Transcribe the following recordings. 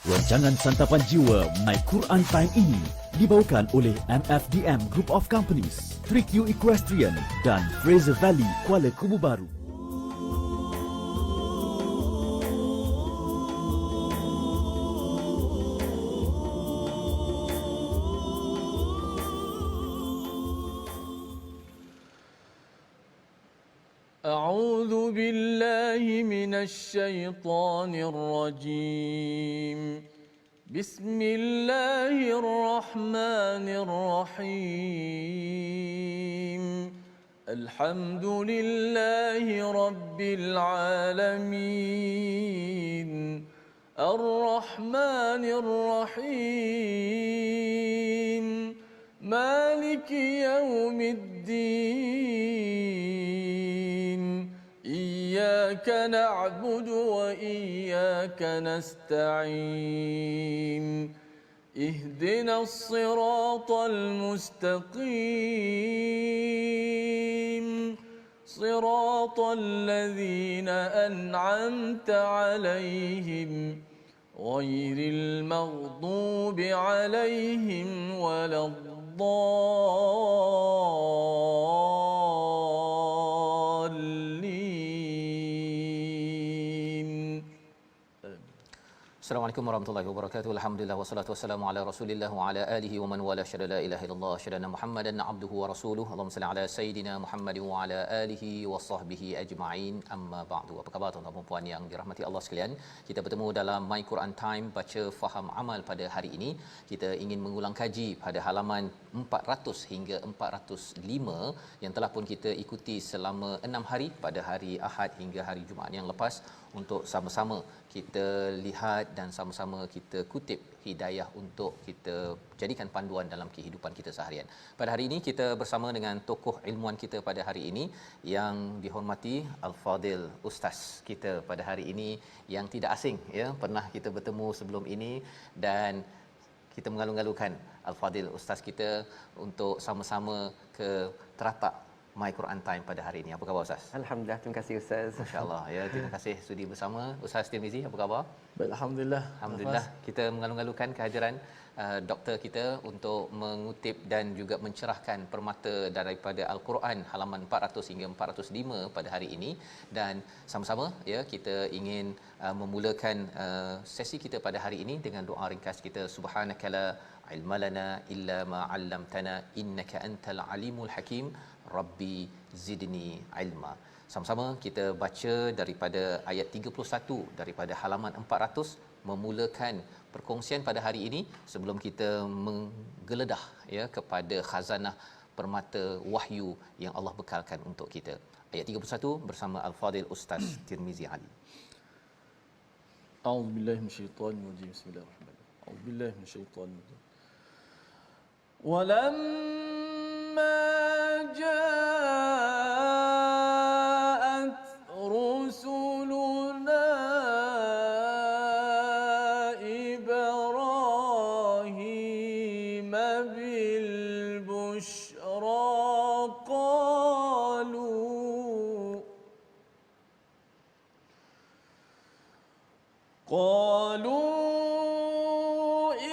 Rancangan Santapan Jiwa My Quran Time ini dibawakan oleh MFDM Group of Companies, 3Q Equestrian dan Fraser Valley Kuala Kubu Baru. أعوذ بالله من الشيطان الرجيم. بسم الله الرحمن الرحيم. الحمد لله رب العالمين. الرحمن الرحيم. مالك يوم الدين. إياك نعبد وإياك نستعين. اهدنا الصراط المستقيم. صراط الذين أنعمت عليهم غير المغضوب عليهم ولا الضالين. Assalamualaikum warahmatullahi wabarakatuh. Alhamdulillah wassalatu wassalamu ala Rasulillah wa ala alihi wa man wala syada la ilaha illallah syadana Muhammadan abduhu wa rasuluhu. Allahumma salli ala sayidina Muhammad wa ala alihi wa sahbihi ajma'in. Amma ba'du. Apa khabar tuan-tuan dan puan yang dirahmati Allah sekalian? Kita bertemu dalam My Quran Time baca faham amal pada hari ini. Kita ingin mengulang kaji pada halaman 400 hingga 405 yang telah pun kita ikuti selama 6 hari pada hari Ahad hingga hari Jumaat yang lepas, untuk sama-sama kita lihat dan sama-sama kita kutip hidayah untuk kita jadikan panduan dalam kehidupan kita seharian. Pada hari ini kita bersama dengan tokoh ilmuan kita pada hari ini yang dihormati Al-Fadil Ustaz kita pada hari ini yang tidak asing, ya, pernah kita bertemu sebelum ini dan kita mengalu-alukan Al-Fadil Ustaz kita untuk sama-sama ke teratak My Quran Time pada hari ini. Apa khabar Ustaz? Alhamdulillah, terima kasih Ustaz. Masya-Allah, ya, terima kasih sudi bersama Ustaz Tirmizi. Apa khabar? Baik, alhamdulillah. Alhamdulillah, kita mengalu-alukan kehadiran doktor kita untuk mengutip dan juga mencerahkan permata daripada Al-Quran halaman 400 hingga 405 pada hari ini, dan sama-sama, ya, kita ingin memulakan sesi kita pada hari ini dengan doa ringkas kita. Subhanakala ilma lana illa ma 'allamtana innaka antal alimul hakim. Rabbi zidni ilma. Sama-sama kita baca daripada ayat 31 daripada halaman 400, memulakan perkongsian pada hari ini sebelum kita menggeledah, ya, kepada khazanah permata wahyu yang Allah bekalkan untuk kita. Ayat 31 bersama Al-Fadil Ustaz Tirmizi Ali. أعوذ بالله من الشيطان الرجيم. بسم الله الرحمن الرحيم. أعوذ بالله من الشيطان الرجيم. ولما جاءت رسلنا إبراهيم بالبشرى قالوا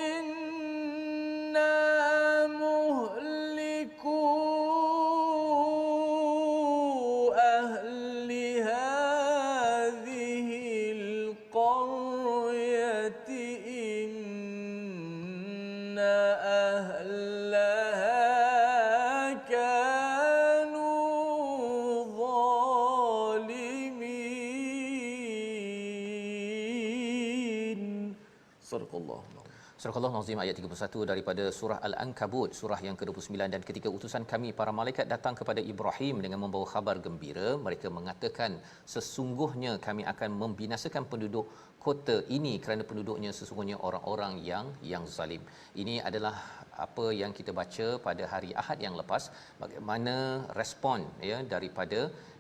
إنا مهلكو أهل هذه القرية إن أهلها كانوا ظالمين. صدق الله. Surah Al-Azim ayat 31 daripada surah Al-Ankabut, surah yang ke-29. Dan ketika utusan kami para malaikat datang kepada Ibrahim dengan membawa khabar gembira, mereka mengatakan, sesungguhnya kami akan membinasakan penduduk kota ini kerana penduduknya sesungguhnya orang-orang yang zalim. Ini adalah apa yang kita baca pada hari Ahad yang lepas, bagaimana respon, ya,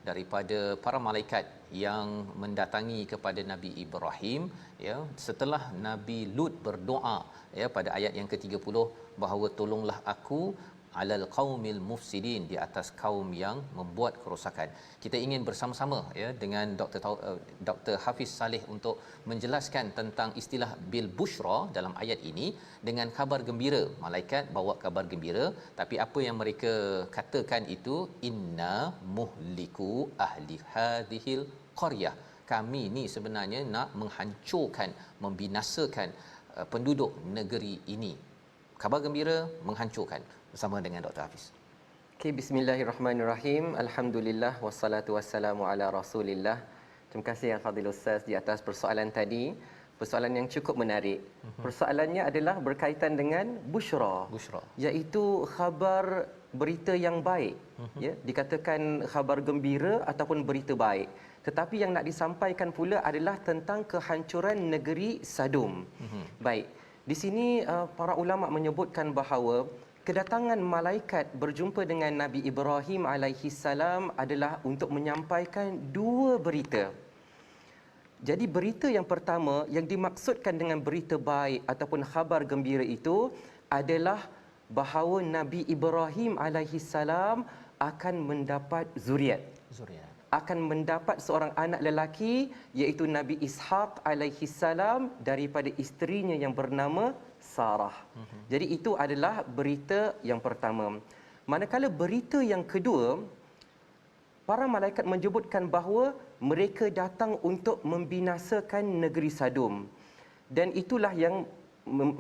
daripada para malaikat yang mendatangi kepada Nabi Ibrahim, ya, setelah Nabi Lut berdoa, ya, pada ayat yang ke-30 bahawa tolonglah aku alal qaumil mufsidin, di atas kaum yang membuat kerosakan. Kita ingin bersama-sama ya dengan Dr. Hafiz Saleh untuk menjelaskan tentang istilah bil busyra dalam ayat ini dengan kabar gembira. Malaikat bawa kabar gembira, tapi apa yang mereka katakan itu inna muhliku ahli hadhil qaryah. Kami ni sebenarnya nak menghancurkan, membinasakan penduduk negeri ini. Kabar gembira menghancurkan, bersama dengan Dr. Hafiz. Okay, bismillahirrahmanirrahim. Alhamdulillah wassalatu wassalamu ala Rasulillah. Terima kasih yang Fadil Ustaz di atas persoalan tadi. Persoalan yang cukup menarik. Persoalannya adalah berkaitan dengan busyra. Iaitu khabar berita yang baik. Ya, dikatakan khabar gembira ataupun berita baik. Tetapi yang nak disampaikan pula adalah tentang kehancuran negeri Sadum. Baik. Di sini para ulama menyebutkan bahawa kedatangan malaikat berjumpa dengan Nabi Ibrahim alaihi salam adalah untuk menyampaikan dua berita. Jadi berita yang pertama yang dimaksudkan dengan berita baik ataupun khabar gembira itu adalah bahawa Nabi Ibrahim alaihi salam akan mendapat zuriat. Akan mendapat seorang anak lelaki iaitu Nabi Ishaq alaihi salam daripada isterinya yang bernama Sarah. Jadi itu adalah berita yang pertama. Manakala berita yang kedua, para malaikat menyebutkan bahawa mereka datang untuk membinasakan negeri Sadum. Dan itulah yang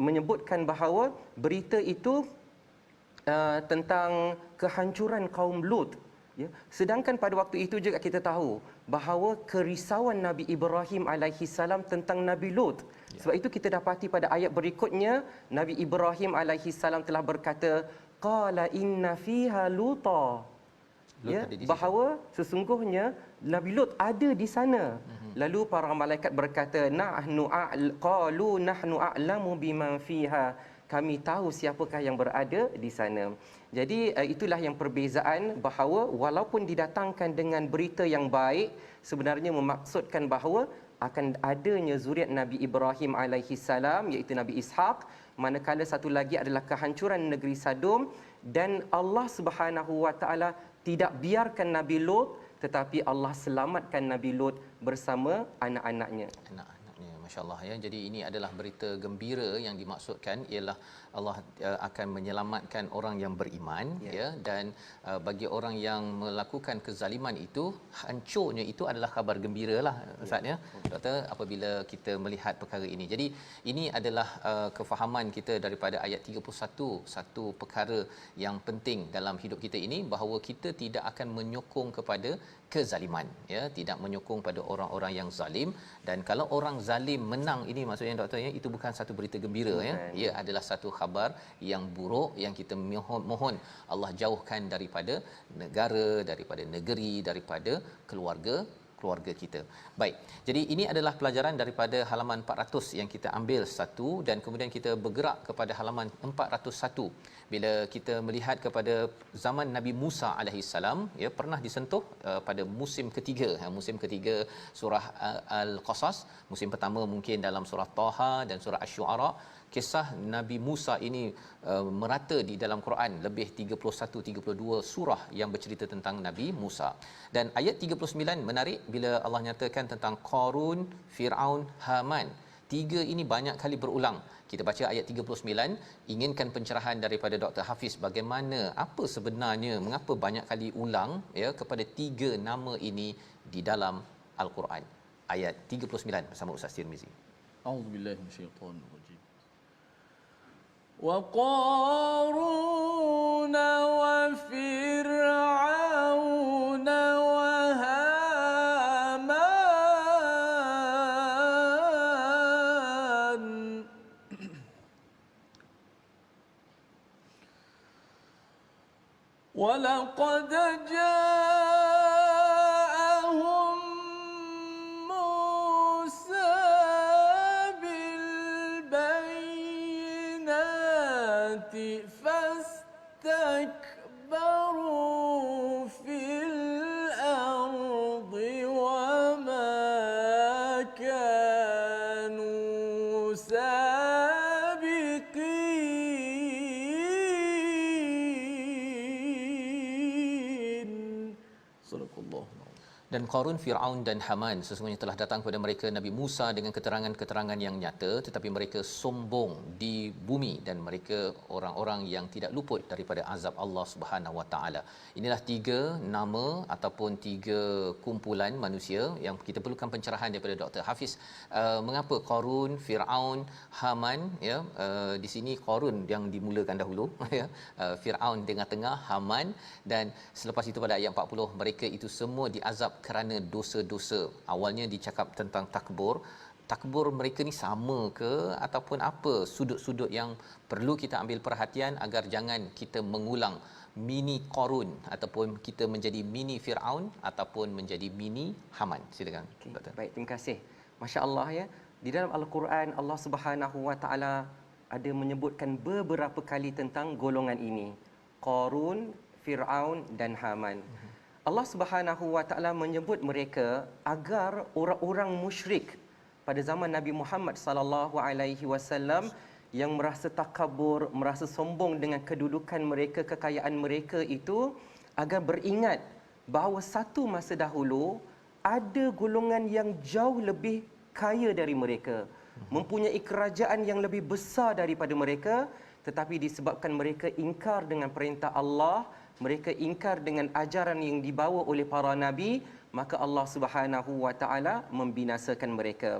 menyebutkan bahawa berita itu tentang kehancuran kaum Lut. Ya. Sedangkan pada waktu itu juga kita tahu bahawa kerisauan Nabi Ibrahim alaihi salam tentang Nabi Lut. Ya. Sebab itu kita dapati pada ayat berikutnya Nabi Ibrahim alaihi salam telah berkata qala inna fiha luta. Ya, bahawa sesungguhnya Nabi Lut ada di sana. Lalu para malaikat berkata qalu nahnu a'lamu biman fiha. Kami tahu siapakah yang berada di sana. Jadi itulah yang perbezaan bahawa walaupun didatangkan dengan berita yang baik, sebenarnya memaksudkan bahawa akan adanya zuriat Nabi Ibrahim alaihi salam iaitu Nabi Ishaq, manakala satu lagi adalah kehancuran negeri Sadum, dan Allah Subhanahu wa taala tidak biarkan Nabi Lut, tetapi Allah selamatkan Nabi Lut bersama anak-anaknya. Masya-Allah ya. Jadi ini adalah berita gembira yang dimaksudkan ialah Allah akan menyelamatkan orang yang beriman ya, dan bagi orang yang melakukan kezaliman itu, hancurnya itu adalah kabar gembiralah Ustaz ya. Doktor, apabila kita melihat perkara ini. Jadi ini adalah kefahaman kita daripada ayat 31, satu perkara yang penting dalam hidup kita ini, bahawa kita tidak akan menyokong kepada kezaliman ya, tidak menyokong pada orang-orang yang zalim. Dan kalau orang zalim menang, ini maksudnya doktor ya, itu bukan satu berita gembira ya, ia adalah satu khabar yang buruk yang kita mohon Allah jauhkan daripada negara, daripada negeri, daripada keluarga kita. Baik. Jadi ini adalah pelajaran daripada halaman 400 yang kita ambil satu, dan kemudian kita bergerak kepada halaman 401. Bila kita melihat kepada zaman Nabi Musa alaihissalam, ya, pernah disentuh pada musim ketiga surah Al-Qasas. Musim pertama mungkin dalam surah Taha dan surah Asy-Syu'ara. Kisah Nabi Musa ini merata di dalam Quran, lebih 31-32 surah yang bercerita tentang Nabi Musa. Dan ayat 39 menarik bila Allah nyatakan tentang Qarun, Firaun, Haman. Tiga ini banyak kali berulang. Kita baca ayat 39, inginkan pencerahan daripada Dr. Hafiz bagaimana, apa sebenarnya, mengapa banyak kali ulang ya kepada tiga nama ini di dalam Al-Quran. Ayat 39 bersama Ustaz Tirmizi. A'udzubillahi minasyaitonir rajim. وقارون وفرعون وهامان ولقد جاءهم موسى بالبينات فاستكبروا في الأرض وما كانوا سابقين Allah. Dan Qarun, Firaun dan Haman sesungguhnya telah datang kepada mereka Nabi Musa dengan keterangan-keterangan yang nyata, tetapi mereka sombong di bumi dan mereka orang-orang yang tidak luput daripada azab Allah Subhanahu Wa Taala. Inilah 3 nama ataupun 3 kumpulan manusia yang kita perlukan pencerahan daripada Dr. Hafiz. Mengapa Qarun, Firaun, Haman, ya, di sini Qarun yang dimulakan dahulu ya, Firaun tengah-tengah, Haman, dan selepas itu pada ayat 40 mereka itu semua diazab kerana dosa-dosa. Awalnya dicakap tentang takbur mereka ni sama ke ataupun apa sudut-sudut yang perlu kita ambil perhatian agar jangan kita mengulang mini Qarun ataupun kita menjadi mini Firaun ataupun menjadi mini Haman. Silakan Doktor. Baik, terima kasih. Masya-Allah ya. Di dalam Al-Quran Allah Subhanahu Wa Taala ada menyebutkan beberapa kali tentang golongan ini. Qarun, Firaun dan Haman. Allah Subhanahu Wa Taala menyebut mereka agar orang-orang musyrik pada zaman Nabi Muhammad sallallahu alaihi wasallam yang merasa takabur, merasa sombong dengan kedudukan mereka, kekayaan mereka itu, agar beringat bahawa satu masa dahulu ada golongan yang jauh lebih kaya dari mereka, mempunyai kerajaan yang lebih besar daripada mereka, tetapi disebabkan mereka ingkar dengan perintah Allah, mereka ingkar dengan ajaran yang dibawa oleh para nabi, maka Allah Subhanahu Wa Taala membinasakan mereka.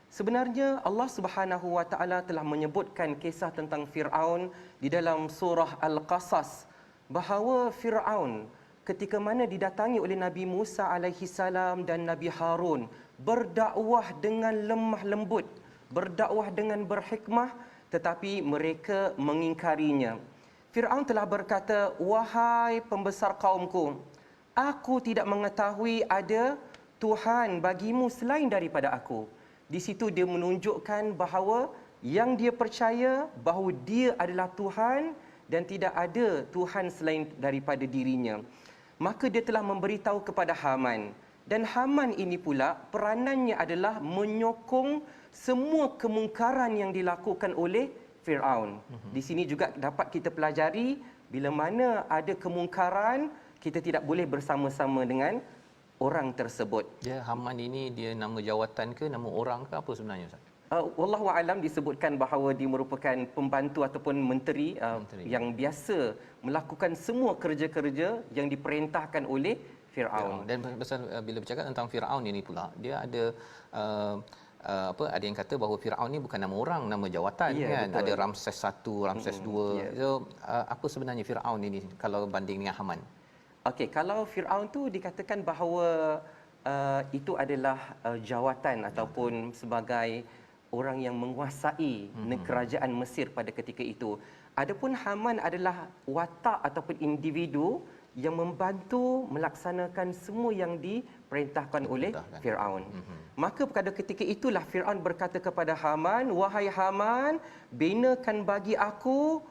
Sebenarnya Allah Subhanahu Wa Taala telah menyebutkan kisah tentang Firaun di dalam surah Al-Qasas, bahawa Firaun ketika mana didatangi oleh Nabi Musa alaihi salam dan Nabi Harun berdakwah dengan lemah lembut, berdakwah dengan berhikmah, tetapi mereka mengingkarinya. Firaun telah berkata, "Wahai pembesar kaumku, aku tidak mengetahui ada Tuhan bagimu selain daripada aku." Di situ dia menunjukkan bahawa yang dia percaya bahawa dia adalah Tuhan dan tidak ada Tuhan selain daripada dirinya. Maka dia telah memberitahu kepada Haman. Dan Haman ini pula peranannya adalah menyokong semua kemungkaran yang dilakukan oleh Firaun. Di sini juga dapat kita pelajari bila mana ada kemungkaran, kita tidak boleh bersama-sama dengan orang tersebut. Ya, Haman ini dia nama jawatan ke nama orang ke apa sebenarnya Ustaz? Wallahu alam, disebutkan bahawa dia merupakan pembantu ataupun menteri, yang biasa melakukan semua kerja-kerja yang diperintahkan oleh Firaun. Dan pasal bila bercakap tentang Firaun ini pula, dia ada ada yang kata bahawa Firaun ni bukan nama orang, nama jawatan, Ya, kan. betul. Ada Ramses 1, Ramses 2. Ya. So apa sebenarnya Firaun ini kalau banding dengan Haman? Okey, kalau Firaun tu dikatakan bahawa itu adalah jawatan ataupun sebagai orang yang menguasai kerajaan Mesir pada ketika itu. Adapun Haman adalah watak ataupun individu yang membantu melaksanakan semua yang diperintahkan oleh Firaun. Maka pada ketika itulah Firaun berkata kepada Haman, "Wahai Haman, binakan bagi aku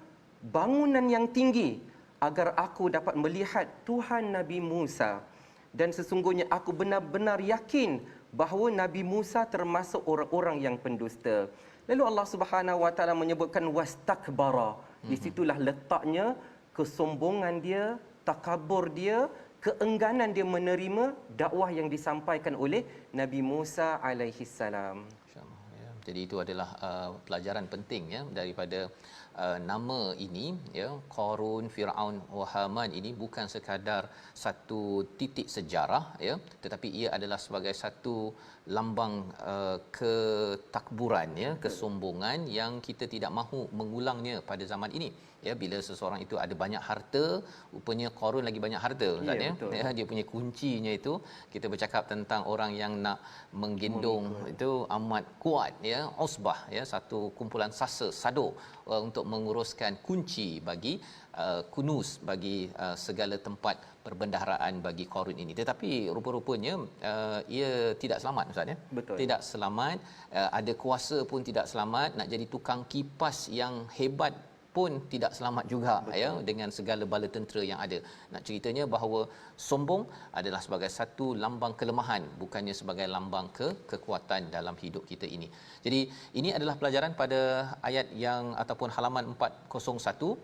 bangunan yang tinggi agar aku dapat melihat Tuhan Nabi Musa. Dan sesungguhnya aku benar-benar yakin bahawa Nabi Musa termasuk orang-orang yang pendusta." Lalu Allah Subhanahu Wa Taala menyebutkan wastakbara. Di situlah letaknya kesombongan dia, takabur dia, keengganan dia menerima dakwah yang disampaikan oleh Nabi Musa alaihi salam. InsyaAllah, ya. Jadi itu adalah pelajaran penting ya daripada nama ini ya, Qarun, Firaun, Haman ini bukan sekadar satu titik sejarah ya, tetapi ia adalah sebagai satu lambang ketakburan ya, kesombongan yang kita tidak mahu mengulangnya pada zaman ini ya. Bila seseorang itu ada banyak harta, rupanya Qarun lagi banyak harta Ustaz ya, ya, dia punya kuncinya itu kita bercakap tentang orang yang nak menggendong itu amat kuat ya, usbah ya, satu kumpulan sasa sado untuk menguruskan kunci bagi kunuz, bagi segala tempat perbendaharaan bagi Qarun ini. Tetapi rupa-rupanya ia tidak selamat Ustaz ya. Betul. Tidak selamat, ada kuasa pun tidak selamat, nak jadi tukang kipas yang hebat pun tidak selamat juga. Betul. Ya, dengan segala bala tentera yang ada. Nak ceritanya bahawa sombong adalah sebagai satu lambang kelemahan, bukannya sebagai lambang kekuatan dalam hidup kita ini. Jadi ini adalah pelajaran pada ayat yang ataupun halaman 401.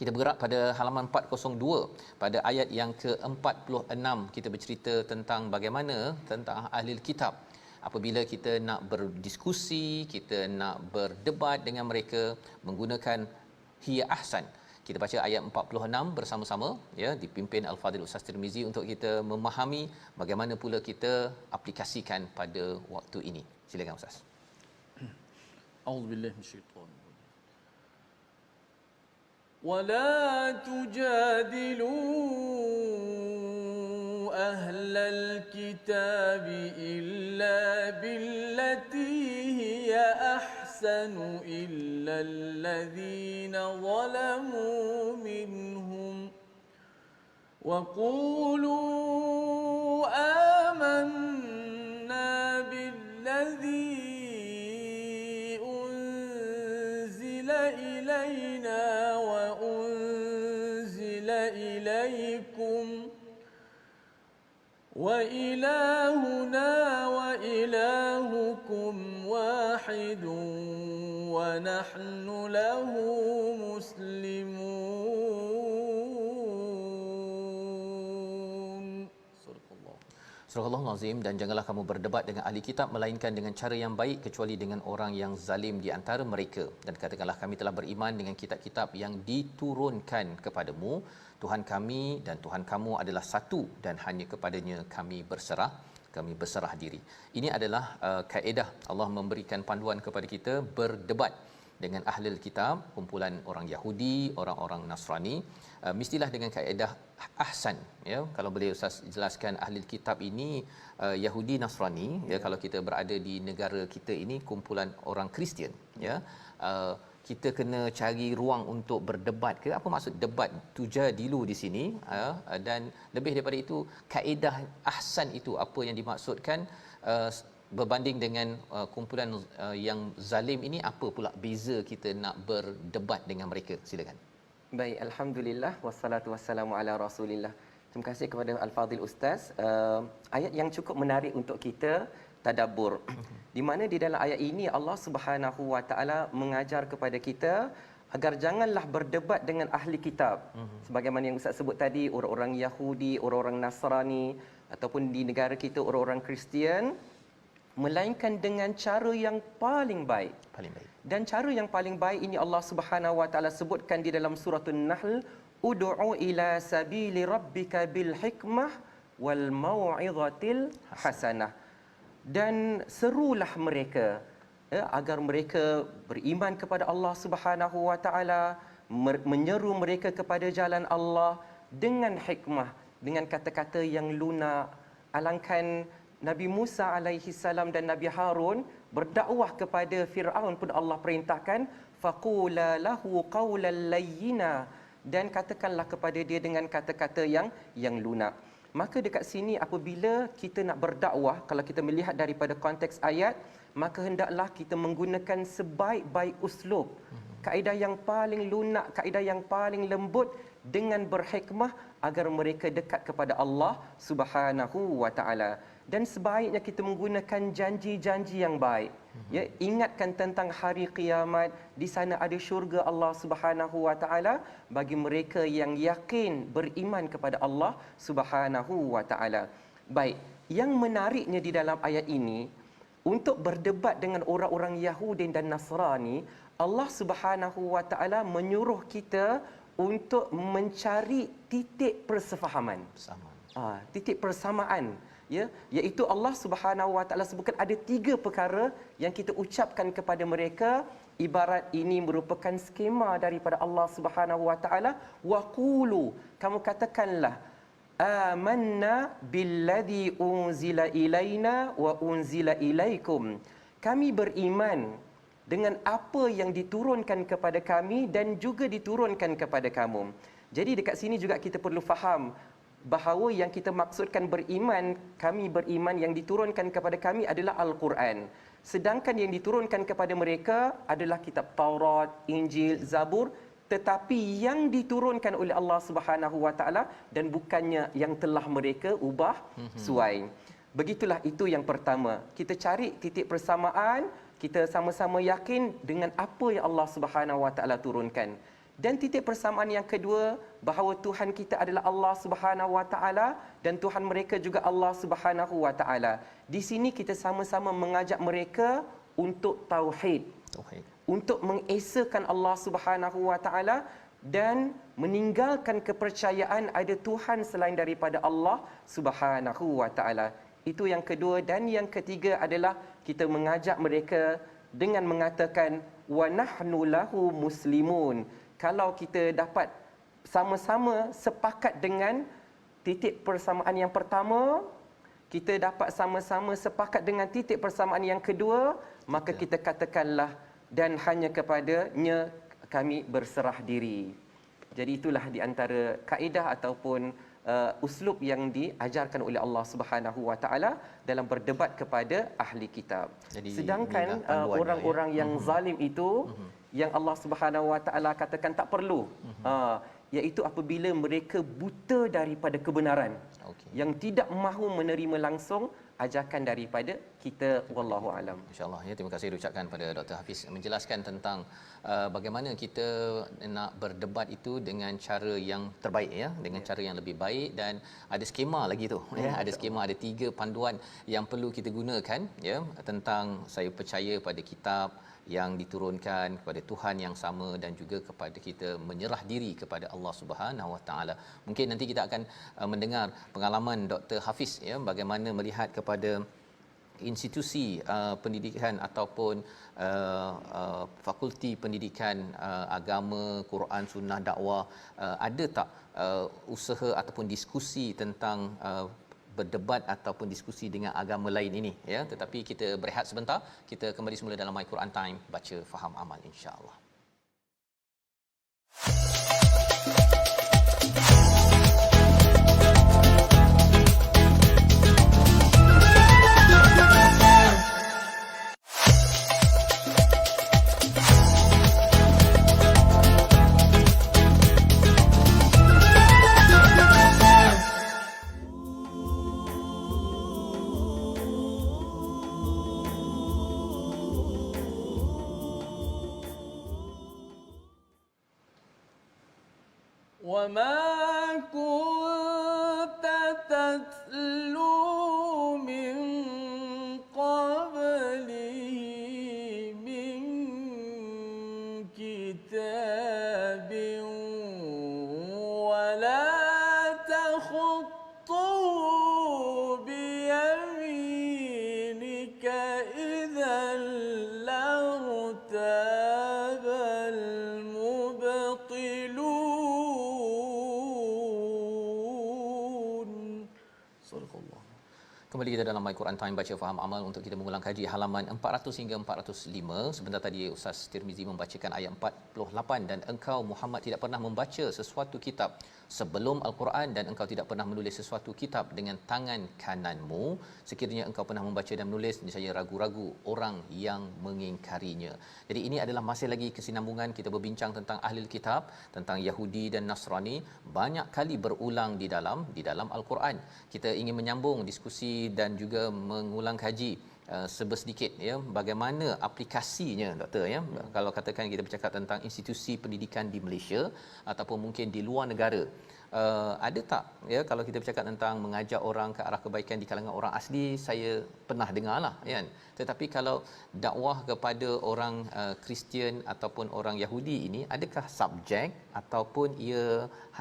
Kita bergerak pada halaman 402 pada ayat yang ke-46. Kita bercerita tentang bagaimana tentang ahli kitab. Apabila kita nak berdiskusi, kita nak berdebat dengan mereka menggunakan hiya ahsan. Kita baca ayat 46 bersama-sama, ya, dipimpin Al-Fadhil Ustaz Tirmizi untuk kita memahami bagaimana pula kita aplikasikan pada waktu ini. Silakan Ustaz. A'udzubillahi minasyaitanir rajim. Wala tujadilu ahlal kitab illa billati hiya ahsanu illa alladhina zalamu minhum wa qulu amanna billadhi إلينا وأنزل إليكم وإلهنا وإلهكم واحد ونحن له مسلمون. صدق الله. Surah Al-Azim. Dan janganlah kamu berdebat dengan ahli kitab melainkan dengan cara yang baik kecuali dengan orang yang zalim di antara mereka, dan katakanlah kami telah beriman dengan kitab-kitab yang diturunkan kepadamu. Tuhan kami dan Tuhan kamu adalah satu dan hanya kepadanya kami berserah diri. Ini adalah kaedah Allah memberikan panduan kepada kita berdebat dengan ahli kitab, kumpulan orang Yahudi, orang-orang Nasrani, mestilah dengan kaedah ahsan, ya. Kalau boleh Ustaz jelaskan, ahli kitab ini Yahudi Nasrani, ya, kalau kita berada di negara kita ini kumpulan orang Kristian, ya, kita kena cari ruang untuk berdebat ke? Apa maksud debat tujadilu di sini, dan lebih daripada itu kaedah ahsan itu apa yang dimaksudkan, berbanding dengan kumpulan yang zalim ini, apa pula beza kita nak berdebat dengan mereka? Silakan. Baik, alhamdulillah wassalatu wassalamu ala Rasulillah. Terima kasih kepada Al-Fadhil Ustaz. Ayat yang cukup menarik untuk kita tadabbur. Di mana di dalam ayat ini Allah Subhanahu wa taala mengajar kepada kita agar janganlah berdebat dengan ahli kitab. Sebagaimana yang Ustaz sebut tadi, orang-orang Yahudi, orang-orang Nasrani, ataupun di negara kita orang-orang Kristian, melainkan dengan cara yang paling baik. Dan cara yang paling baik ini Allah Subhanahu wa taala sebutkan di dalam surah An-Nahl, ud'u ila sabili rabbika bil hikmah wal mau'izatil hasanah. Dan serulah mereka, agar mereka beriman kepada Allah Subhanahu wa taala, menyeru mereka kepada jalan Allah dengan hikmah, dengan kata-kata yang lunak. Alangkan Nabi Musa alaihi salam dan Nabi Harun berdakwah kepada Firaun pun Allah perintahkan faqula lahu qawlan layyina, dan katakanlah kepada dia dengan kata-kata yang lunak. Maka dekat sini apabila kita nak berdakwah, kalau kita melihat daripada konteks ayat, maka hendaklah kita menggunakan sebaik-baik uslub, kaedah yang paling lunak, kaedah yang paling lembut, dengan berhikmah agar mereka dekat kepada Allah Subhanahu wa taala. Dan sebaiknya kita menggunakan janji-janji yang baik. Ya, ingatkan tentang hari kiamat, di sana ada syurga Allah Subhanahu wa taala bagi mereka yang yakin beriman kepada Allah Subhanahu wa taala. Baik, yang menariknya di dalam ayat ini, untuk berdebat dengan orang-orang Yahudi dan Nasrani, Allah Subhanahu wa taala menyuruh kita untuk mencari titik persefahaman. Titik persamaan, ya, iaitu Allah Subhanahu wa taala sebutkan ada 3 perkara yang kita ucapkan kepada mereka, ibarat ini merupakan skema daripada Allah Subhanahu wa taala. Wa qulu, kamu katakanlah, amanna billadhi unzila ilaina wa unzila ilaikum, kami beriman dengan apa yang diturunkan kepada kami dan juga diturunkan kepada kamu. Jadi dekat sini juga kita perlu faham bahawa yang kita maksudkan beriman, kami beriman yang diturunkan kepada kami adalah Al-Quran. Sedangkan yang diturunkan kepada mereka adalah kitab Taurat, Injil, Zabur, tetapi yang diturunkan oleh Allah Subhanahu wa taala dan bukannya yang telah mereka ubah suai. Begitulah, itu yang pertama. Kita cari titik persamaan, kita sama-sama yakin dengan apa yang Allah Subhanahu wa taala turunkan. Dan titik persamaan yang kedua, bahawa Tuhan kita adalah Allah Subhanahu Wa Taala dan Tuhan mereka juga Allah Subhanahu Wa Taala. Di sini kita sama-sama mengajak mereka untuk tauhid, untuk mengesakan Allah Subhanahu Wa Taala dan meninggalkan kepercayaan ada Tuhan selain daripada Allah Subhanahu Wa Taala. Itu yang kedua. Dan yang ketiga adalah kita mengajak mereka dengan mengatakan wa nahnu lahu muslimun. Kalau kita dapat sama-sama sepakat dengan titik persamaan yang pertama, kita dapat sama-sama sepakat dengan titik persamaan yang kedua, maka kita katakanlah dan hanya kepadanya kami berserah diri. Jadi itulah di antara kaedah ataupun uslub yang diajarkan oleh Allah Subhanahu Wa Taala dalam berdebat kepada ahli kitab. Jadi, sedangkan orang-orang yang zalim itu yang Allah Subhanahu Wa Taala katakan tak perlu, iaitu apabila mereka buta daripada kebenaran, yang tidak mahu menerima langsung ajakan daripada kita, wallahu alam. Insya-Allah ya, terima kasih diucapkan pada Dr. Hafiz menjelaskan tentang bagaimana kita nak berdebat itu dengan cara yang terbaik ya, dengan cara yang lebih baik, dan ada skema lagi tu ya, ada skema, ada 3 panduan yang perlu kita gunakan ya, tentang saya percaya pada kitab yang diturunkan kepada Tuhan yang sama dan juga kepada kita menyerah diri kepada Allah Subhanahu Wa Taala. Mungkin nanti kita akan mendengar pengalaman Dr. Hafiz ya, bagaimana melihat kepada institusi pendidikan ataupun fakulti pendidikan agama, Quran, Sunnah, dakwah, ada tak usaha ataupun diskusi tentang berdebat ataupun diskusi dengan agama lain ini ya. Tetapi kita berehat sebentar, kita kembali semula dalam My Quran Time, baca faham amal insya-Allah. وما كنت تتلو من قبله من كتاب ولا تخطه بيمينك إذا لارتاب Kembali kita dalam My Quran Time, baca faham amal, untuk kita mengulang kaji halaman 400 hingga 405. Sebentar tadi Ustaz Tirmizi membacakan ayat 48, dan engkau Muhammad tidak pernah membaca sesuatu kitab sebelum Al-Quran, dan engkau tidak pernah menulis sesuatu kitab dengan tangan kananmu. Sekiranya engkau pernah membaca dan menulis, niscaya ragu-ragu orang yang mengingkarinya. Jadi ini adalah masih lagi kesinambungan kita berbincang tentang ahli kitab, tentang Yahudi dan Nasrani, banyak kali berulang di dalam Al-Quran. Kita ingin menyambung diskusi dan juga mengulang kaji sebersedikit ya, bagaimana aplikasinya doktor ya. Kalau katakan kita bercakap tentang institusi pendidikan di Malaysia ataupun mungkin di luar negara, ada tak ya, kalau kita bercakap tentang mengajak orang ke arah kebaikan di kalangan orang asli, saya pernah dengarlah kan. Tetapi kalau dakwah kepada orang Kristian ataupun orang Yahudi ini, adakah subjek ataupun ia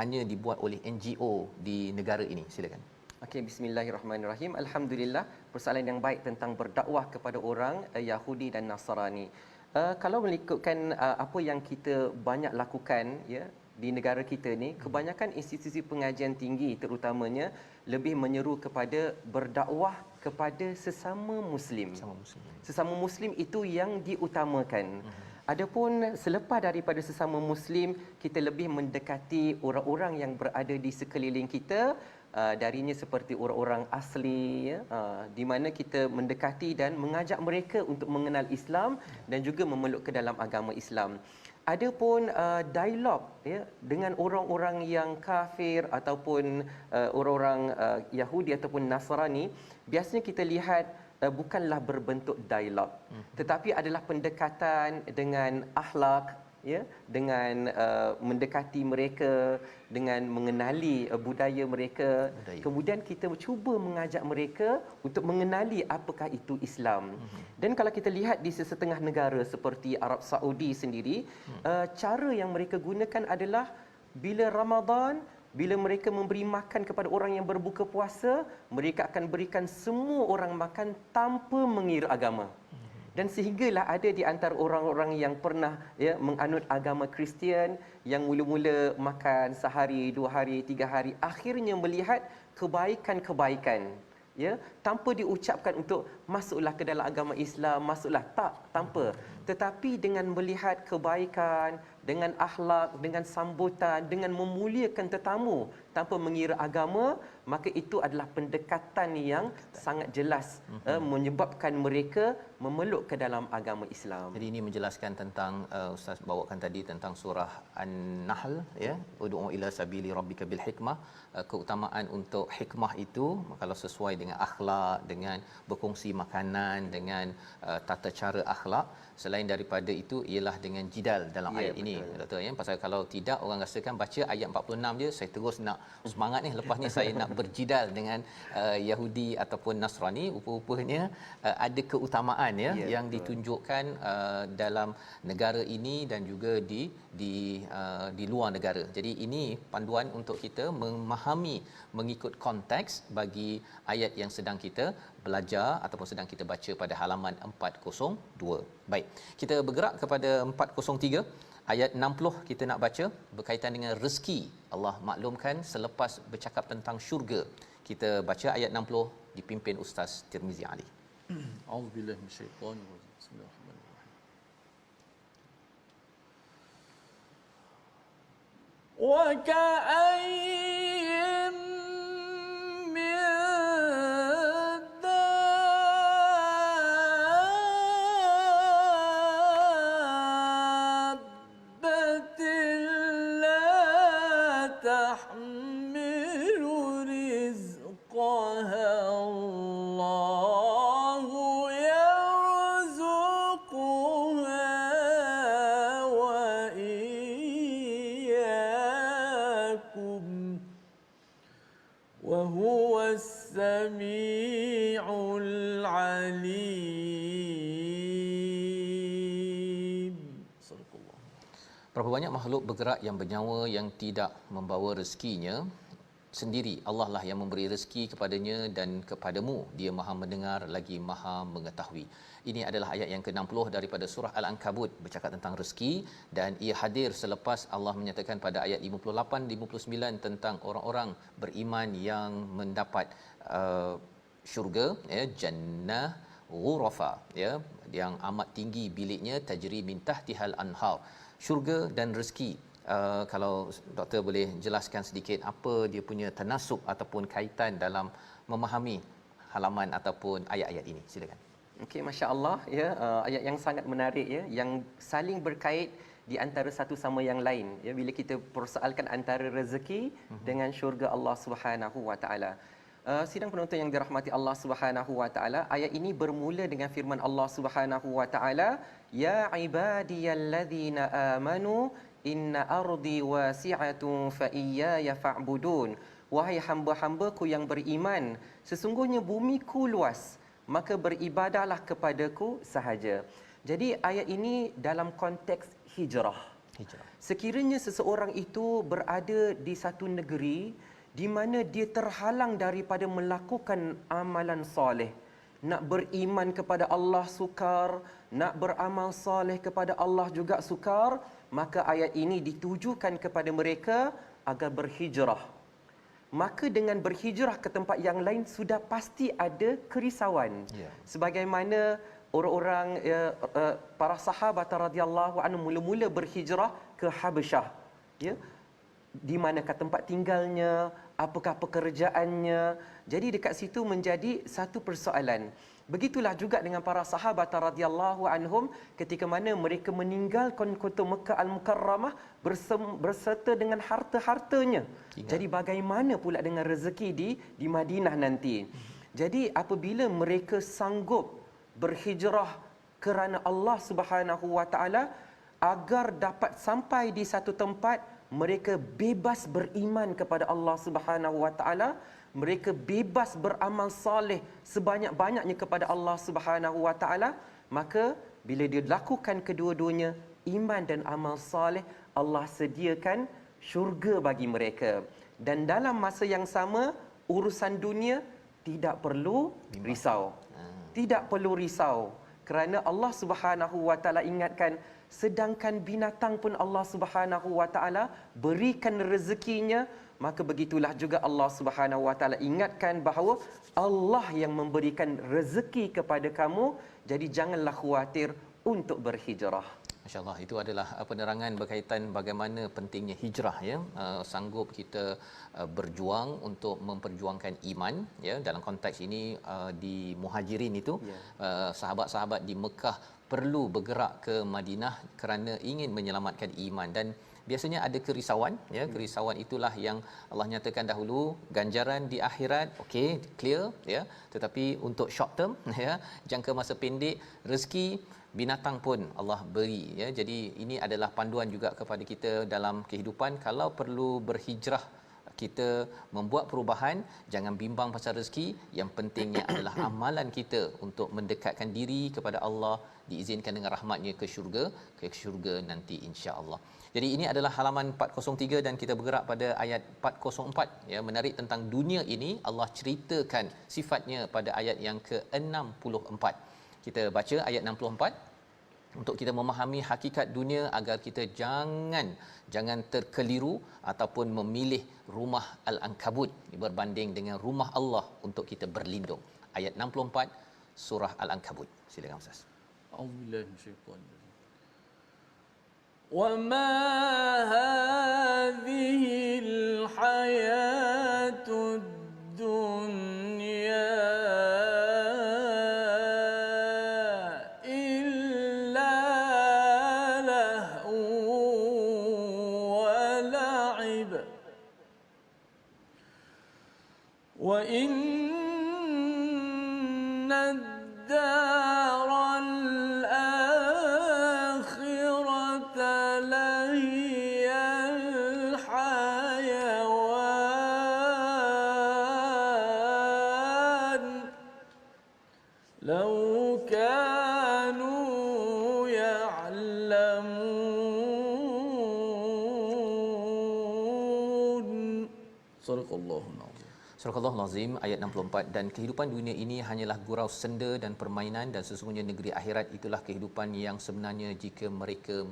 hanya dibuat oleh NGO di negara ini? Silakan. Okey, bismillahirrahmanirrahim. Alhamdulillah, persoalan yang baik tentang berdakwah kepada orang Yahudi dan Nasrani. Kalau mengikutkan apa yang kita banyak lakukan ya di negara kita ni, kebanyakan institusi pengajian tinggi terutamanya lebih menyeru kepada berdakwah kepada sesama muslim. Sesama muslim itu yang diutamakan. Adapun selepas daripada sesama muslim, kita lebih mendekati orang-orang yang berada di sekeliling kita, darinya seperti orang-orang asli ya, di mana kita mendekati dan mengajak mereka untuk mengenal Islam dan juga memeluk ke dalam agama Islam. Adapun dialog ya dengan orang-orang yang kafir ataupun orang-orang Yahudi ataupun Nasrani, biasanya kita lihat bukanlah berbentuk dialog, tetapi adalah pendekatan dengan akhlak, ya, dengan mendekati mereka, dengan mengenali budaya mereka. Kemudian kita cuba mengajak mereka untuk mengenali apakah itu Islam. Dan kalau kita lihat di sesetengah negara seperti Arab Saudi sendiri, cara yang mereka gunakan adalah bila Ramadan, bila mereka memberi makan kepada orang yang berbuka puasa, mereka akan berikan semua orang makan tanpa mengira agama. Dan sehinggalah ada di antara orang-orang yang pernah menganut agama Kristian, yang mula-mula makan sehari, 2 hari, 3 hari, akhirnya melihat kebaikan-kebaikan, tanpa diucapkan untuk masuklah ke dalam agama Islam, masuklah, tak, tanpa. Tetapi dengan melihat kebaikan, dengan akhlak, dengan sambutan, dengan memuliakan tetamu tanpa mengira agama, maka itu adalah pendekatan yang sangat jelas menyebabkan mereka memeluk ke dalam agama Islam. Jadi ini menjelaskan tentang Ustaz bawakan tadi tentang surah An-Nahl, ya, ud'u ila sabili rabbika bil hikmah, keutamaan untuk hikmah itu kalau sesuai dengan akhlak, dengan berkongsi makanan, dengan tata cara akhlak. Selain daripada itu ialah dengan jidal dalam ayat ini, Doktor, ya. Pasal kalau tidak orang rasakan baca ayat 46 je saya terus nak semangat ni, lepas ni saya nak berjidal dengan Yahudi ataupun Nasrani. Rupa-rupanya ada keutamaan yang ditunjukkan dalam negara ini dan juga di luar negara. Jadi ini panduan untuk kita memahami mengikut konteks bagi ayat yang sedang kita belajar ataupun sedang kita baca pada halaman 402. Baik, kita bergerak kepada 403. Ayat 60 kita nak baca berkaitan dengan rezeki. Allah maklumkan selepas bercakap tentang syurga. Kita baca ayat 60 dipimpin Ustaz Tirmizi Ali. A'udzubillahi minasyaitonir rajim. Bismillahirrahmanirrahim. Wa ka'ayyin min Berapa banyak makhluk bergerak yang bernyawa yang tidak membawa rezekinya sendiri. Allah lah yang memberi rezeki kepadanya dan kepadamu dia Maha mendengar lagi Maha mengetahui. Ini adalah ayat yang ke-60 daripada surah Al-Ankabut bercakap tentang rezeki, dan ia hadir selepas Allah menyatakan pada ayat 58-59 tentang orang-orang beriman yang mendapat syurga, jannah ghurafa, yang amat tinggi biliknya, tajri min tahtihal anhar. Syurga dan rezeki. Kalau doktor boleh jelaskan sedikit apa dia punya tanasub ataupun kaitan dalam memahami halaman ataupun ayat-ayat ini. Silakan. Okey, masya-Allah, ayat yang sangat menarik, yang saling berkait di antara satu sama yang lain, bila kita persoalkan antara rezeki dengan syurga Allah Subhanahu wa taala. Sidang penonton yang dirahmati Allah Subhanahu wa taala, ayat ini bermula dengan firman Allah Subhanahu wa taala, ya ibadiyallazina amanu inna ardi wasi'atun fa iyaya fa'budun. Wahai hamba-hambaku yang beriman, sesungguhnya bumiku luas, maka beribadahlah kepadaku sahaja. Jadi ayat ini dalam konteks hijrah. Sekiranya seseorang itu berada di satu negeri di mana dia terhalang daripada melakukan amalan soleh, nak beriman kepada Allah sukar, nak beramal soleh kepada Allah juga sukar, maka ayat ini ditujukan kepada mereka agar berhijrah. Maka dengan berhijrah ke tempat yang lain sudah pasti ada kerisauan. Sebagaimana orang-orang para sahabat radhiyallahu anhum mula-mula berhijrah ke Habasyah, di manakah tempat tinggalnya, apakah pekerjaannya. Jadi dekat situ menjadi satu persoalan. Begitulah juga dengan para sahabat radhiyallahu anhum ketika mana mereka meninggalkan kota Mekah Al-Mukarramah berserta dengan harta-hartanya. Jadi bagaimana pula dengan rezeki di Madinah nanti? Jadi apabila mereka sanggup berhijrah kerana Allah Subhanahu wa taala, agar dapat sampai di satu tempat mereka bebas beriman kepada Allah Subhanahu Wa Taala, mereka bebas beramal soleh sebanyak-banyaknya kepada Allah Subhanahu Wa Taala. Maka bila dia lakukan kedua-duanya, iman dan amal soleh, Allah sediakan syurga bagi mereka. Dan dalam masa yang sama, urusan dunia tidak perlu risau. Tidak perlu risau. Kerana Allah Subhanahu Wa Taala ingatkan, sedangkan binatang pun Allah Subhanahu Wa Taala berikan rezekinya, maka begitulah juga Allah Subhanahu Wa Taala ingatkan bahawa Allah yang memberikan rezeki kepada kamu, jadi janganlah khawatir untuk berhijrah. Masya-Allah, itu adalah penerangan berkaitan bagaimana pentingnya hijrah, ya. Sanggup kita berjuang untuk memperjuangkan iman, ya. Dalam konteks ini di Muhajirin itu, sahabat-sahabat di Mekah perlu bergerak ke Madinah kerana ingin menyelamatkan iman, dan biasanya ada kerisauan, ya. Kerisauan itulah yang Allah nyatakan dahulu, ganjaran di akhirat okey, clear, ya. Tetapi untuk short term, ya, jangka masa pendek, rezeki binatang pun Allah beri, ya. Jadi ini adalah panduan juga kepada kita dalam kehidupan. Kalau perlu berhijrah, kita membuat perubahan, jangan bimbang pasal rezeki. Yang pentingnya adalah amalan kita untuk mendekatkan diri kepada Allah, diizinkan dengan rahmatnya ke syurga nanti, insya-Allah. Jadi ini adalah halaman 403 dan kita bergerak pada ayat 404, ya. Menarik tentang dunia ini, Allah ceritakan sifatnya pada ayat yang ke-64. Kita baca ayat 64 untuk kita memahami hakikat dunia, agar kita jangan terkeliru ataupun memilih rumah Al-Ankabut berbanding dengan rumah Allah untuk kita berlindung. Ayat 64 surah Al-Ankabut. Silakan Ustaz. A'udzubillahi minasyaitanir rajim. Wa ma hadhil hayatud dunya وإن الدار الآخرة لهي الحيوان لو كانوا يعلمون صدق الله العظيم. Surah Al-Azim ayat 64, dan kehidupan dunia ini hanyalah gurau senda dan permainan, dan sesungguhnya negeri akhirat itulah kehidupan yang sebenarnya jika mereka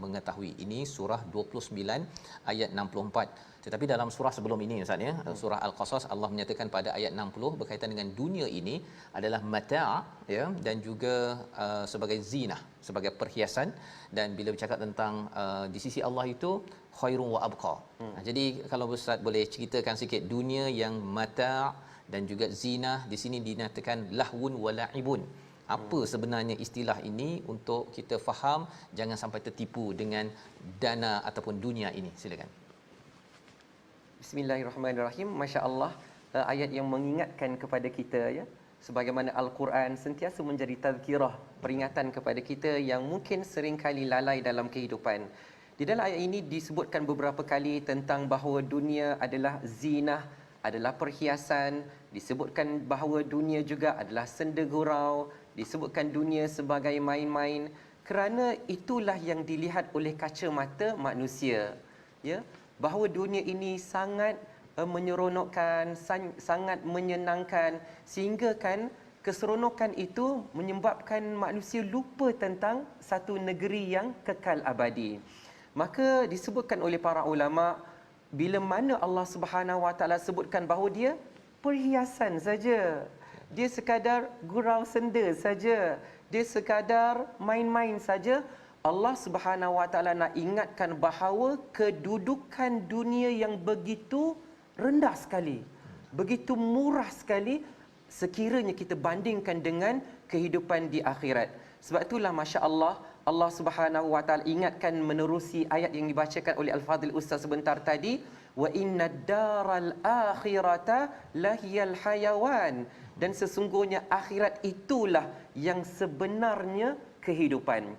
mengetahui. Ini surah 29 ayat 64. Tetapi dalam surah sebelum ini, Ustaz, ya, surah Al-Qasas, Allah menyatakan pada ayat 60 berkaitan dengan dunia ini adalah mata', ya, dan juga sebagai zinah, sebagai perhiasan. Dan bila bercakap tentang di sisi Allah itu khairun wa abqa. Jadi kalau Ustaz boleh ceritakan sikit dunia yang mata' dan juga zinah, di sini dinamakan lahwun wa la'ibun. Apa sebenarnya istilah ini untuk kita faham, jangan sampai tertipu dengan dana ataupun dunia ini. Silakan. Bismillahirrahmanirrahim. Masya-Allah, ayat yang mengingatkan kepada kita, ya, sebagaimana Al-Quran sentiasa menjadi tazkirah, peringatan kepada kita yang mungkin sering kali lalai dalam kehidupan. Di dalam ayat ini disebutkan beberapa kali tentang bahawa dunia adalah zinah, adalah perhiasan, disebutkan bahawa dunia juga adalah senda gurau, disebutkan dunia sebagai main-main, kerana itulah yang dilihat oleh kacamata manusia, ya, bahawa dunia ini sangat menyeronokkan, sangat menyenangkan, sehingga kan keseronokan itu menyebabkan manusia lupa tentang satu negeri yang kekal abadi. Maka disebutkan oleh para ulama, bila mana Allah Subhanahu Wa Taala sebutkan bahawa dia perhiasan saja, dia sekadar gurau senda saja, dia sekadar main-main saja, Allah Subhanahu Wa Taala nak ingatkan bahawa kedudukan dunia yang begitu rendah sekali, begitu murah sekali sekiranya kita bandingkan dengan kehidupan di akhirat. Sebab itulah masya-Allah, Allah Subhanahu Wa Taala ingatkan menerusi ayat yang dibacakan oleh Al-Fadhil Ustaz sebentar tadi, wa innad daral akhirata lahiyal hayawan, dan sesungguhnya akhirat itulah yang sebenarnya kehidupan.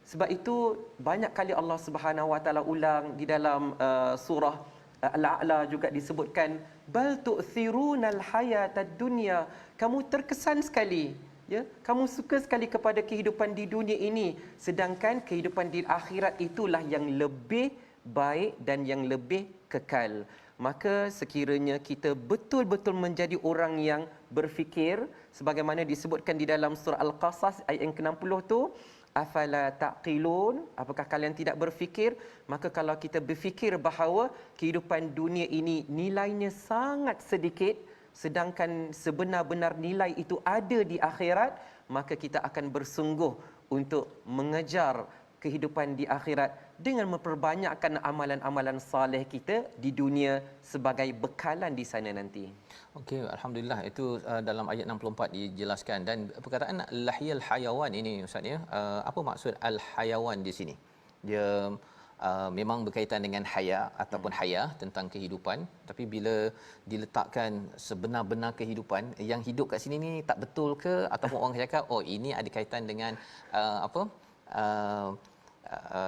Sebab itu banyak kali Allah Subhanahu Wa Taala ulang di dalam surah Al-A'la juga disebutkan bal tu'thirunal hayatad dunya. Kamu terkesan sekali, ya, kamu suka sekali kepada kehidupan di dunia ini, sedangkan kehidupan di akhirat itulah yang lebih baik dan yang lebih kekal. Maka sekiranya kita betul-betul menjadi orang yang berfikir sebagaimana disebutkan di dalam surah Al-Qasas ayat yang ke-60 tu, afala taqilun, apakah kalian tidak berfikir? Maka kalau kita berfikir bahawa kehidupan dunia ini nilainya sangat sedikit, sedangkan sebenar-benar nilai itu ada di akhirat, maka kita akan bersungguh untuk mengejar kehidupan di akhirat dengan memperbanyakkan amalan-amalan soleh kita di dunia sebagai bekalan di sana nanti. Okey, alhamdulillah itu dalam ayat 64 dijelaskan. Dan perkataan lahiyal hayawan ini ustaz ya, apa maksud al hayawan di sini? Dia memang berkaitan dengan haya ataupun haya tentang kehidupan, tapi bila diletakkan sebenar-benar kehidupan yang hidup kat sini ni tak betul ke, ataupun orang cakap oh ini ada kaitan dengan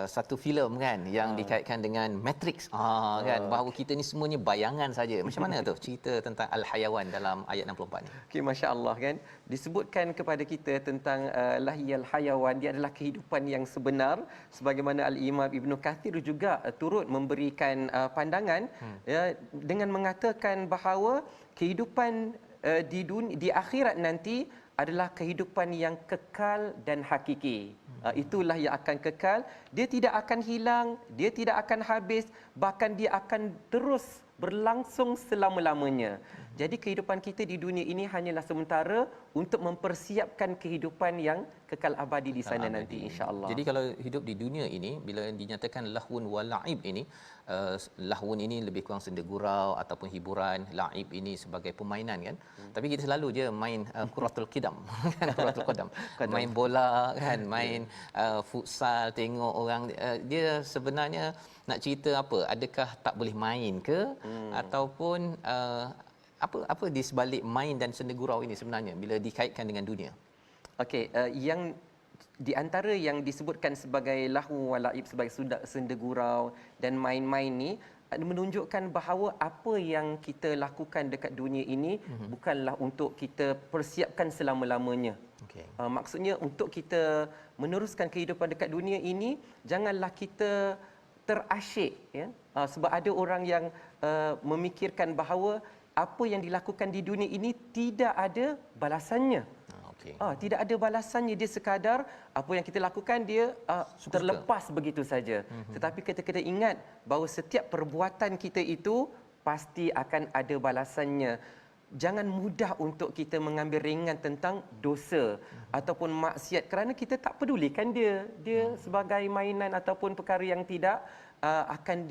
satu filem kan yang dikaitkan dengan Matrix kan, bahawa kita ni semuanya bayangan saja. Macam mana tu cerita tentang al hayawan dalam ayat 64 ni? Okey, masya-Allah kan, disebutkan kepada kita tentang lahiyal hayawan, dia adalah kehidupan yang sebenar, sebagaimana Al-Imam Ibnu Kathir juga turut memberikan pandangan ya, dengan mengatakan bahawa kehidupan di akhirat nanti adalah kehidupan yang kekal dan hakiki. Itulah yang akan kekal, dia tidak akan hilang, dia tidak akan habis, bahkan dia akan terus berlangsung selama-lamanya. Jadi kehidupan kita di dunia ini hanyalah sementara untuk mempersiapkan kehidupan yang kekal abadi di sana nanti, insya-Allah. Jadi kalau hidup di dunia ini, bila dinyatakan lahwun wa la'ib ini, lahwun ini lebih kurang senda gurau ataupun hiburan, la'ib ini sebagai permainan kan. Tapi kita selalu je main kuratul qidam kan, kuratul qadam. Main bola kan, main futsal, tengok orang dia sebenarnya nak cerita apa? Adakah tak boleh main ke, ataupun apa di sebalik main dan senda gurau ini sebenarnya bila dikaitkan dengan dunia? Okey, yang di antara yang disebutkan sebagai lahu walaib, sebagai senda gurau dan main-main ni menunjukkan bahawa apa yang kita lakukan dekat dunia ini bukanlah untuk kita persiapkan selama-lamanya. Okey. Maksudnya untuk kita meneruskan kehidupan dekat dunia ini, janganlah kita terasyik ya. Sebab ada orang yang memikirkan bahawa apa yang dilakukan di dunia ini tidak ada balasannya. Okey. Tidak ada balasannya, dia sekadar apa yang kita lakukan dia terlepas begitu saja. Tetapi kita ingat bahawa setiap perbuatan kita itu pasti akan ada balasannya. Jangan mudah untuk kita mengambil ringan tentang dosa ataupun maksiat kerana kita tak pedulikan dia sebagai mainan ataupun perkara yang tidak akan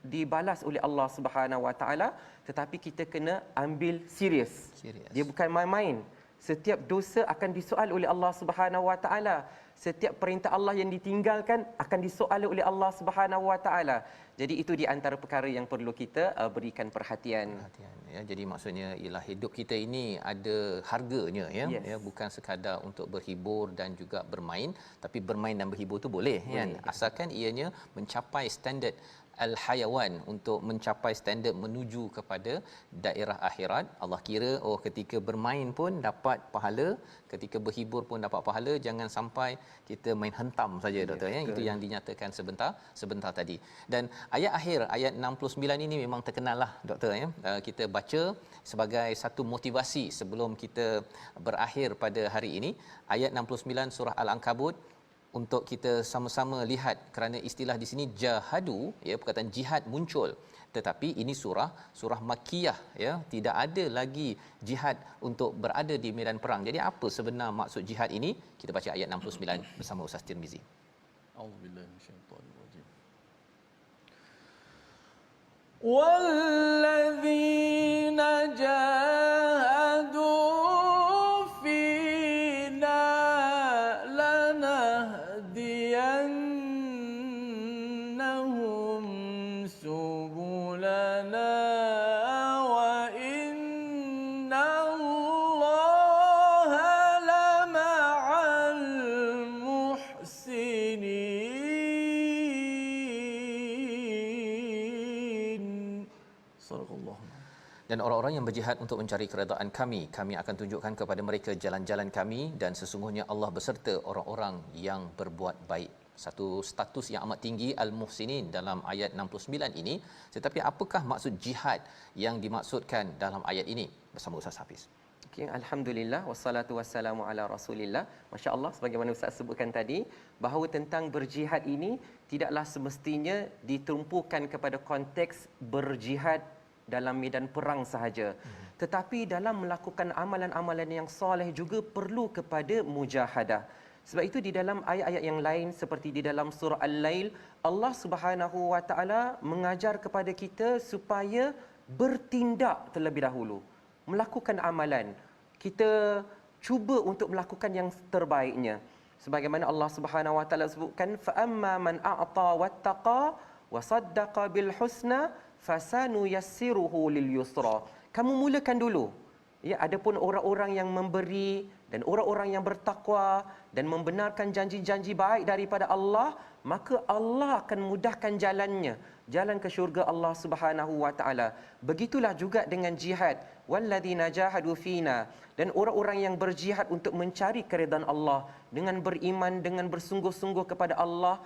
dibalas oleh Allah Subhanahu Wa Taala, tetapi kita kena ambil serius. Dia bukan main-main. Setiap dosa akan disoal oleh Allah Subhanahu Wa Taala. Setiap perintah Allah yang ditinggalkan akan disoal oleh Allah Subhanahu Wa Taala. Jadi itu di antara perkara yang perlu kita berikan perhatian. Ya, jadi maksudnya ialah hidup kita ini ada harganya ya. Yes. Ya, bukan sekadar untuk berhibur dan juga bermain, tapi bermain dan berhibur tu boleh kan, asalkan ianya mencapai standard al-hayawan, untuk mencapai standard menuju kepada daerah akhirat. Allah kira ketika bermain pun dapat pahala, ketika berhibur pun dapat pahala. Jangan sampai kita main hentam saja doktor ya. Itu yang dinyatakan sebentar tadi. Dan ayat akhir ayat 69 ini memang terkenal lah doktor ya. Kita baca sebagai satu motivasi sebelum kita berakhir pada hari ini, ayat 69 surah Al-Ankabut, untuk kita sama-sama lihat, kerana istilah di sini jahadu ya, perkataan jihad muncul, tetapi ini surah makkiyah ya, tidak ada lagi jihad untuk berada di medan perang. Jadi apa sebenar maksud jihad ini? Kita baca ayat 69 bersama Ustaz Tirmizi. A'udzubillahi minasyaitonir rajim. Walladzina jahadu Sadaqallah. Dan orang-orang yang berjihad untuk mencari keredaan kami, kami akan tunjukkan kepada mereka jalan-jalan kami, dan sesungguhnya Allah beserta orang-orang yang berbuat baik. Satu status yang amat tinggi al-muhsinin dalam ayat 69 ini. Tetapi apakah maksud jihad yang dimaksudkan dalam ayat ini? Bersama Ustaz Hafiz. Okay, alhamdulillah wassalatu wassalamu ala Rasulillah. Masya-Allah, sebagaimana Ustaz sebutkan tadi, bahawa tentang berjihad ini tidaklah semestinya ditumpukan kepada konteks berjihad dalam medan perang sahaja. Tetapi dalam melakukan amalan-amalan yang soleh juga perlu kepada mujahadah. Sebab itu di dalam ayat-ayat yang lain seperti di dalam surah Al-Lail, Allah Subhanahu wa taala mengajar kepada kita supaya bertindak terlebih dahulu, melakukan amalan. Kita cuba untuk melakukan yang terbaiknya. Sebagaimana Allah Subhanahu wa taala sebutkan, fa amma man a'ta wattaqa wa saddaqa bil husna fasanu yassiruhu lil yusra. Kamu mulakan dulu. Ya, adapun orang-orang yang memberi dan orang-orang yang bertakwa dan membenarkan janji-janji baik daripada Allah, maka Allah akan mudahkan jalannya, jalan ke syurga Allah Subhanahu wa taala. Begitulah juga dengan jihad. Walladzina jahadu fina, dan orang-orang yang berjihad untuk mencari keridaan Allah dengan beriman, dengan bersungguh-sungguh kepada Allah,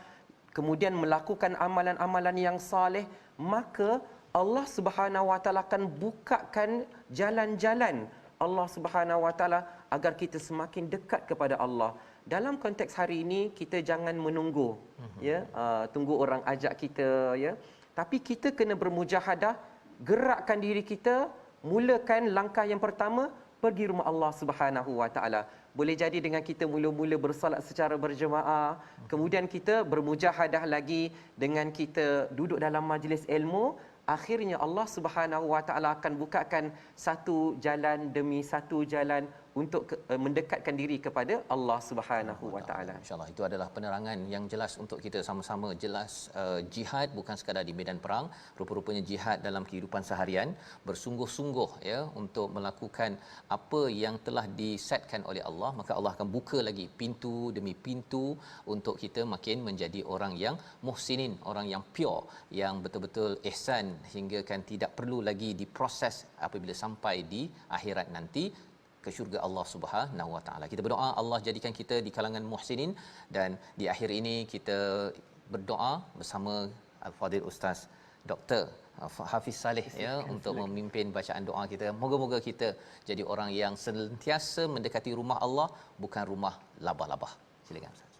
kemudian melakukan amalan-amalan yang saleh, maka Allah Subhanahu wa taala akan bukakan jalan-jalan Allah Subhanahu wa taala agar kita semakin dekat kepada Allah. Dalam konteks hari ini kita jangan menunggu, ya, tunggu orang ajak kita, ya. Tapi kita kena bermujahadah, gerakkan diri kita, mulakan langkah yang pertama, pergi rumah Allah Subhanahu wa taala. Boleh jadi dengan kita mula-mula bersolat secara berjemaah, kemudian kita bermujahadah lagi dengan kita duduk dalam majlis ilmu, akhirnya Allah Subhanahu wa taala akan bukakan satu jalan demi satu jalan untuk mendekatkan diri kepada Allah Subhanahu wa taala. Insya-Allah itu adalah penerangan yang jelas untuk kita sama-sama jelas. Jihad bukan sekadar di medan perang, rupa-rupanya jihad dalam kehidupan seharian, bersungguh-sungguh ya untuk melakukan apa yang telah disetkan oleh Allah, maka Allah akan buka lagi pintu demi pintu untuk kita makin menjadi orang yang muhsinin, orang yang pure, yang betul-betul ihsan, hingga kan tidak perlu lagi diproses apabila sampai di akhirat nanti ke syurga Allah Subhanahu wa taala. Kita berdoa Allah jadikan kita di kalangan muhsinin, dan di akhir ini kita berdoa bersama Al-Fadhil Ustaz Dr. Hafiz Saleh ya untuk memimpin bacaan doa kita. Moga-moga kita jadi orang yang sentiasa mendekati rumah Allah, bukan rumah labah-labah. Silakan Ustaz.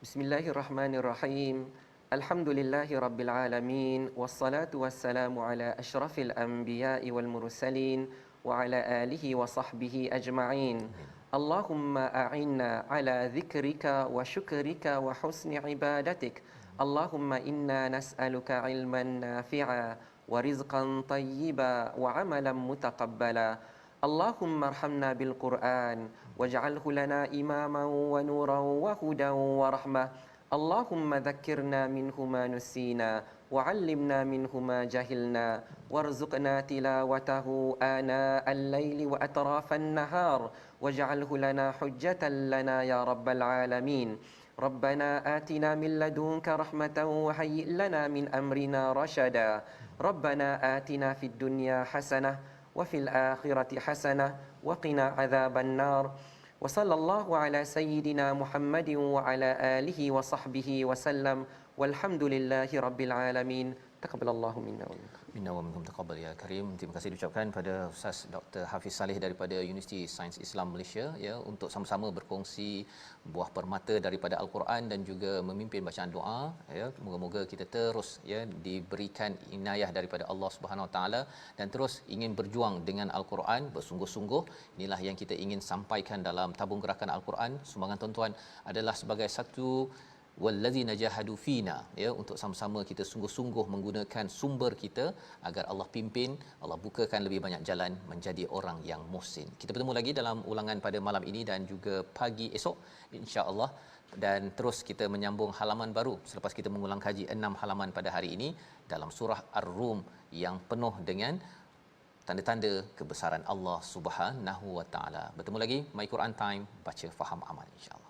Bismillahirrahmanirrahim. Alhamdulillahirabbil alamin, wassalatu wassalamu ala asyrafil anbiya'i wal mursalin wa ala alihi wa sahbihi ajma'in. Allahumma a'inna ala dhikrika wa syukrika wa husni ibadatik. Allahumma inna nas'aluka ilman nafi'a wa rizqan tayyiba wa amalan mutaqabbala. Allahumma arhamna bil Qur'an waj'alhu lana imaman wa nuran wa hudan wa rahmah. Allahumma dhakkirna minhu ma nusina وعلمنا منه ما جهلنا وارزقنا تلاوته آناء الليل وأطراف النهار واجعله لنا حجة لنا يا رب العالمين. ربنا آتنا من لدنك رحمة وهيئ لنا من أمرنا رشدا. ربنا آتنا في الدنيا حسنة وفي الآخرة حسنة وقنا عذاب النار. وصلى الله على سيدنا محمد وعلى آله وصحبه وسلم. Walhamdulillahi rabbil alamin. Taqabbalallahu minna wa minkum. Minna wa minkum taqabbal ya karim. Terima kasih diucapkan pada Ustaz Dr. Hafiz Saleh daripada Universiti Sains Islam Malaysia ya untuk sama-sama berkongsi buah permata daripada Al-Quran dan juga memimpin bacaan doa ya. Moga-moga kita terus ya diberikan inayah daripada Allah Subhanahu Wa Taala dan terus ingin berjuang dengan Al-Quran bersungguh-sungguh. Inilah yang kita ingin sampaikan dalam tabung gerakan Al-Quran. Sumbangan tuan-tuan adalah sebagai satu wallazina jahadu fina ya untuk sama-sama kita sungguh-sungguh menggunakan sumber kita agar Allah pimpin, Allah bukakan lebih banyak jalan menjadi orang yang muhsin. Kita bertemu lagi dalam ulangan pada malam ini dan juga pagi esok insya-Allah, dan terus kita menyambung halaman baru selepas kita mengulang kaji 6 halaman pada hari ini dalam surah Ar-Rum yang penuh dengan tanda-tanda kebesaran Allah Subhanahu wa taala. Bertemu lagi My Quran Time, baca faham amal insya-Allah.